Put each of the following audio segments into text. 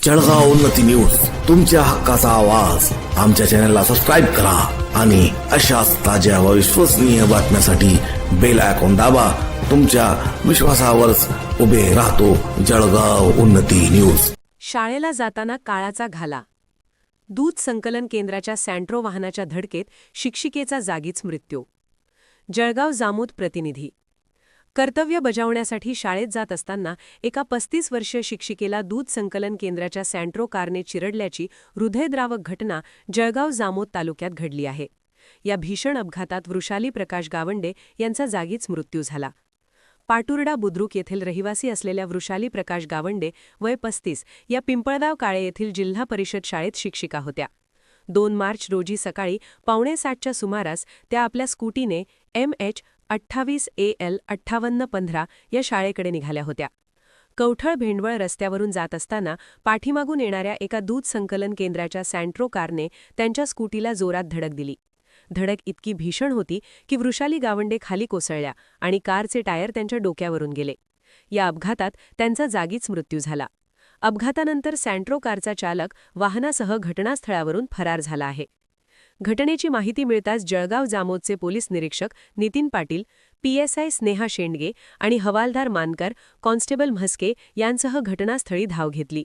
जळगाव उन्नती न्यूज, तुमच्या हक्काचा आवाज. आमच्या चॅनलला सबस्क्राईब करा आणि अशाच ताज्या व विश्वसनीय बातम्यांसाठी बेल आयकॉन दाबा. तुमच्या विश्वासावरच उभे राहतो जळगाव उन्नती न्यूज. शाळेला जाताना काळाचा घाला. दूध संकलन केंद्राच्या सँट्रो वाहनाच्या धडकेत शिक्षिकेचा जागीच मृत्यू. जळगाव जामोद प्रतिनिधी. कर्तव्य बजावण्यासाठी शाळेत जात असताना एका 35 वर्षीय शिक्षिकेला दूध संकलन केंद्राच्या सँट्रो कारने चिरडल्याची हृदयद्रावक घटना जळगाव जामोद तालुक्यात घडली आहे. या भीषण अपघातात वृषाली प्रकाश गावंडे यांचा जागीच मृत्यू झाला. पाटुर्डा बुद्रुक येथील रहिवासी असलेल्या वृषाली प्रकाश गावंडे वय 35 या पिंपळगाव काळे येथील जिल्हा परिषद शाळेत शिक्षिका होत्या. 2 मार्च रोजी सकाळी 5:45च्या सुमारास त्या आपल्या स्कूटीने MH28 AL 5815 या शाळेकडे निघाल्या होत्या. कवठळ भेंडवळ रस्त्यावरून जात असताना पाठीमागून येणाऱ्या एका दूध संकलन केंद्राच्या सँट्रो कारने त्यांच्या स्कूटीला जोरात धडक दिली. धडक इतकी भीषण होती की वृषाली गावंडे खाली कोसळल्या आणि कारचे टायर त्यांच्या डोक्यावरून गेले. या अपघातात त्यांचा जागीच मृत्यू झाला. अपघातानंतर सँट्रो कारचा चालक वाहनासह घटनास्थळावरून फरार झाला आहे. घटनेची माहिती मिळताच जळगाव जामोदचे पोलीस निरीक्षक नितीन पाटील, PSI स्नेहा शेंडगे आणि हवालदार मानकर, कॉन्स्टेबल म्हस्के यांसह घटनास्थळी धाव घेतली.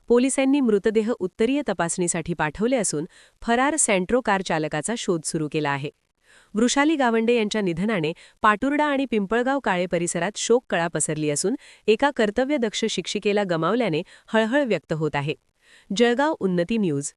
पोलिसांनी मृतदेह उत्तरीय तपासणीसाठी पाठवले असून फरार सँट्रो कार चालकाचा शोध सुरू केला आहे. वृषाली गावंडे यांच्या निधनाने पाटुर्डा आणि पिंपळगाव काळे परिसरात शोककळा पसरली असून एका कर्तव्यदक्ष शिक्षिकेला गमावल्याने हळहळ व्यक्त होत आहे. जळगाव उन्नती न्यूज.